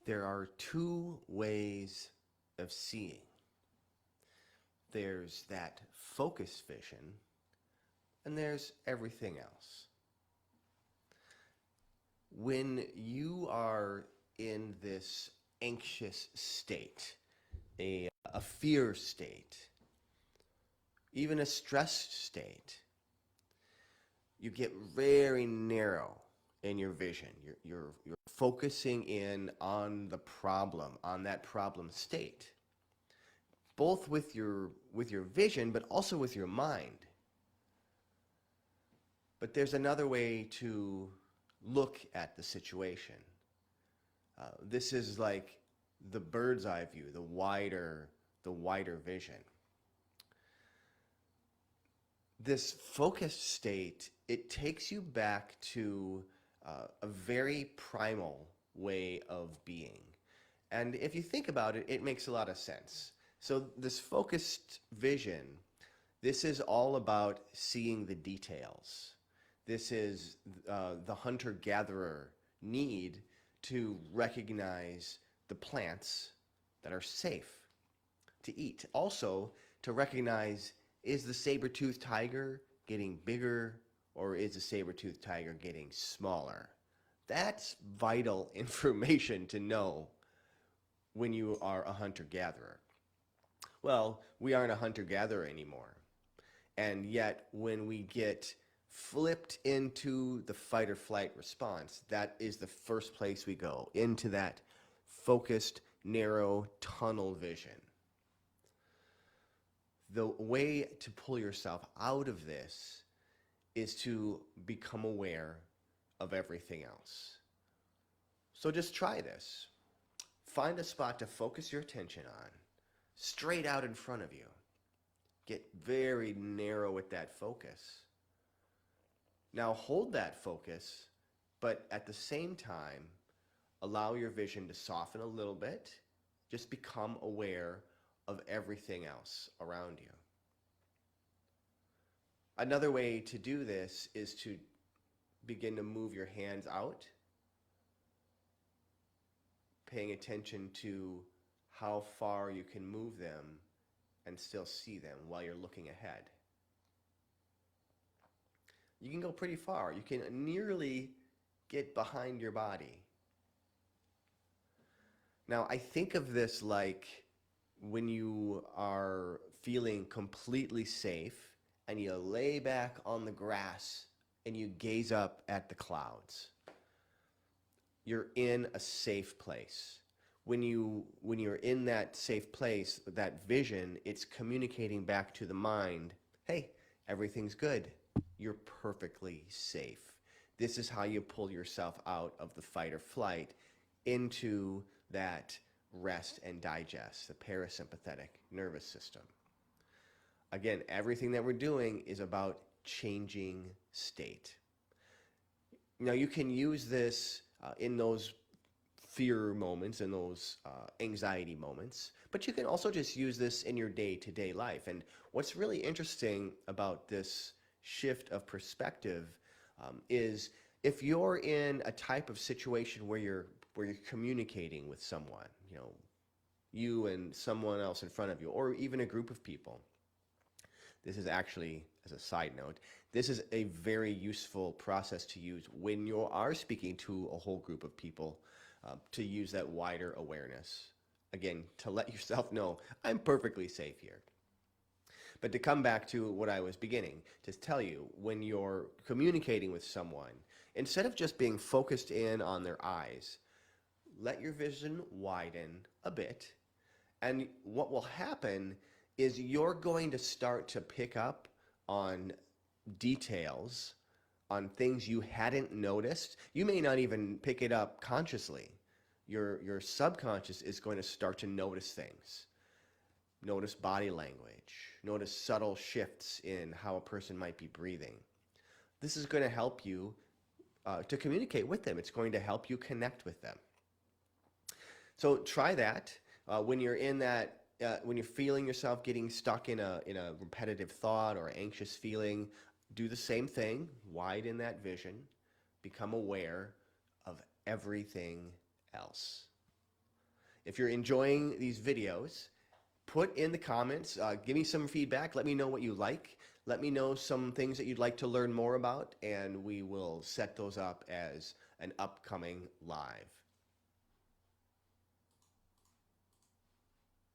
There are two ways of seeing. There's that focus vision, and there's everything else. When you are in this anxious state, a fear state, even a stressed state, you get very narrow in your vision. You're focusing in on the problem, on that problem state, both with your vision, but also with your mind. But there's another way to look at the situation. This is like the bird's eye view, the wider vision. This focused state, it takes you back to a very primal way of being. And if you think about it, it makes a lot of sense. So this focused vision, this is all about seeing the details. This is the hunter-gatherer need to recognize the plants that are safe to eat. Also, to recognize, is the saber-toothed tiger getting bigger or is the saber-toothed tiger getting smaller? That's vital information to know when you are a hunter-gatherer. Well, we aren't a hunter-gatherer anymore. And yet, when we get flipped into the fight or flight response, that is the first place we go, into that focused, narrow tunnel vision. The way to pull yourself out of this is to become aware of everything else. So just try this. Find a spot to focus your attention on, straight out in front of you. Get very narrow with that focus. Now hold that focus, but at the same time, allow your vision to soften a little bit. Just become aware of everything else around you. Another way to do this is to begin to move your hands out, paying attention to how far you can move them and still see them while you're looking ahead. You can go pretty far. You can nearly get behind your body. Now, I think of this like when you are feeling completely safe and you lay back on the grass and you gaze up at the clouds. You're in a safe place. When you're in that safe place, that vision, it's communicating back to the mind, hey, everything's good. You're perfectly safe. This is how you pull yourself out of the fight or flight into that rest and digest, the parasympathetic nervous system. Again, everything that we're doing is about changing state. Now, you can use this in those fear moments, in those anxiety moments, but you can also just use this in your day-to-day life. And what's really interesting about this shift of perspective is if you're in a type of situation where you're communicating with someone, you and someone else in front of you, or even a group of people. This is actually, as a side note, this is a very useful process to use when you are speaking to a whole group of people, to use that wider awareness. Again, to let yourself know, I'm perfectly safe here. But to come back to what I was beginning, to tell you, when you're communicating with someone, instead of just being focused in on their eyes, let your vision widen a bit. And what will happen is you're going to start to pick up on details, on things you hadn't noticed. You may not even pick it up consciously. Your subconscious is going to start to notice things. Notice body language. Notice subtle shifts in how a person might be breathing. This is going to help you to communicate with them. It's going to help you connect with them. So try that when you're in that. When you're feeling yourself getting stuck in a repetitive thought or anxious feeling, do the same thing. Widen that vision. Become aware of everything else. If you're enjoying these videos, put in the comments, give me some feedback. Let me know what you like. Let me know some things that you'd like to learn more about, and we will set those up as an upcoming live.